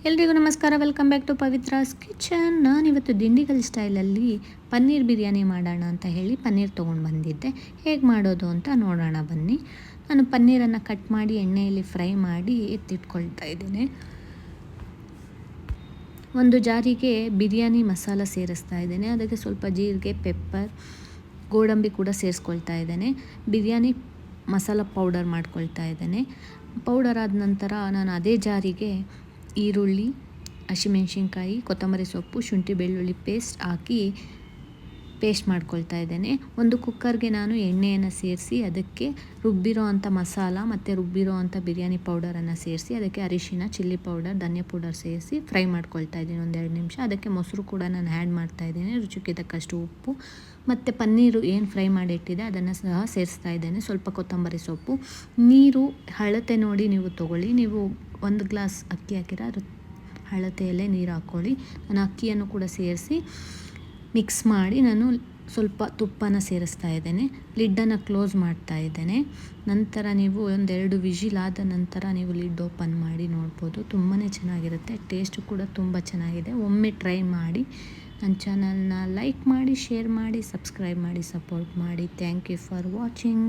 ಎಲ್ರಿಗೂ ನಮಸ್ಕಾರ, welcome back to Pavithra's kitchen. ನಾನಿವತ್ತು ದಿಂಡಿಗಲ್ ಸ್ಟೈಲಲ್ಲಿ ಪನ್ನೀರ್ ಬಿರಿಯಾನಿ ಮಾಡೋಣ ಅಂತ ಹೇಳಿ ಪನ್ನೀರ್ ತೊಗೊಂಡು ಬಂದಿದ್ದೆ. ಹೇಗೆ ಮಾಡೋದು ಅಂತ ನೋಡೋಣ ಬನ್ನಿ. ನಾನು ಪನ್ನೀರನ್ನು ಕಟ್ ಮಾಡಿ ಎಣ್ಣೆಯಲ್ಲಿ ಫ್ರೈ ಮಾಡಿ ಎತ್ತಿಟ್ಕೊಳ್ತಾ ಇದ್ದೇನೆ. ಒಂದು ಜಾರಿಗೆ ಬಿರಿಯಾನಿ ಮಸಾಲ ಸೇರಿಸ್ತಾ ಇದ್ದೇನೆ. ಅದಕ್ಕೆ ಸ್ವಲ್ಪ ಜೀರಿಗೆ, ಪೆಪ್ಪರ್, ಗೋಡಂಬಿ ಕೂಡ ಸೇರಿಸ್ಕೊಳ್ತಾ ಇದ್ದೇನೆ. ಬಿರಿಯಾನಿ ಮಸಾಲ ಪೌಡರ್ ಮಾಡ್ಕೊಳ್ತಾ ಇದ್ದೇನೆ. ಪೌಡರ್ ಆದ ನಂತರ ನಾನು ಅದೇ ಜಾರಿಗೆ ಈರುಳ್ಳಿ, ಹಸಿಮೆಣಸಿನ್ಕಾಯಿ, ಕೊತ್ತಂಬರಿ ಸೊಪ್ಪು, ಶುಂಠಿ ಬೆಳ್ಳುಳ್ಳಿ ಪೇಸ್ಟ್ ಹಾಕಿ ಪೇಸ್ಟ್ ಮಾಡ್ಕೊಳ್ತಾ ಇದ್ದೇನೆ. ಒಂದು ಕುಕ್ಕರ್ಗೆ ನಾನು ಎಣ್ಣೆಯನ್ನು ಸೇರಿಸಿ ಅದಕ್ಕೆ ರುಬ್ಬಿರೋ ಅಂಥ ಮಸಾಲ ಮತ್ತು ರುಬ್ಬಿರೋ ಅಂಥ ಬಿರಿಯಾನಿ ಪೌಡರನ್ನು ಸೇರಿಸಿ ಅದಕ್ಕೆ ಅರಿಶಿನ, ಚಿಲ್ಲಿ ಪೌಡರ್, ಧನಿಯಾ ಪೌಡರ್ ಸೇರಿಸಿ ಫ್ರೈ ಮಾಡ್ಕೊಳ್ತಾ ಇದ್ದೀನಿ 1-2 ನಿಮಿಷ. ಅದಕ್ಕೆ ಮೊಸರು ಕೂಡ ನಾನು ಆ್ಯಡ್ ಮಾಡ್ತಾ ಇದ್ದೀನಿ. ರುಚಿಗೆ ತಕ್ಕಷ್ಟು ಉಪ್ಪು ಮತ್ತು ಪನ್ನೀರು ಏನು ಫ್ರೈ ಮಾಡಿಟ್ಟಿದೆ ಅದನ್ನು ಸಹ ಸೇರಿಸ್ತಾ ಇದ್ದೇನೆ. ಸ್ವಲ್ಪ ಕೊತ್ತಂಬರಿ ಸೊಪ್ಪು, ನೀರು ಅಳತೆ ನೋಡಿ ನೀವು ತೊಗೊಳ್ಳಿ. ನೀವು 1 ಗ್ಲಾಸ್ ಅಕ್ಕಿ ಹಾಕಿರ ಅದು ಅಳತೆಯಲ್ಲೇ ನೀರು ಹಾಕ್ಕೊಳ್ಳಿ. ನಾನು ಅಕ್ಕಿಯನ್ನು ಕೂಡ ಸೇರಿಸಿ ಮಿಕ್ಸ್ ಮಾಡಿ ನಾನು ಸ್ವಲ್ಪ ತುಪ್ಪನ ಸೇರಿಸ್ತಾ ಇದ್ದೇನೆ. ಲಿಡ್ಡನ್ನು ಕ್ಲೋಸ್ ಮಾಡ್ತಾ ಇದ್ದೇನೆ. ನಂತರ ನೀವು 1-2 ವಿಜಿಲ್ ಆದ ನಂತರ ನೀವು ಲಿಡ್ ಓಪನ್ ಮಾಡಿ ನೋಡ್ಬೋದು. ತುಂಬಾ ಚೆನ್ನಾಗಿರುತ್ತೆ, ಟೇಸ್ಟು ಕೂಡ ತುಂಬ ಚೆನ್ನಾಗಿದೆ. ಒಮ್ಮೆ ಟ್ರೈ ಮಾಡಿ. ನನ್ನ ಚಾನಲ್ನ ಲೈಕ್ ಮಾಡಿ, ಶೇರ್ ಮಾಡಿ, ಸಬ್ಸ್ಕ್ರೈಬ್ ಮಾಡಿ, ಸಪೋರ್ಟ್ ಮಾಡಿ. Thank you for watching.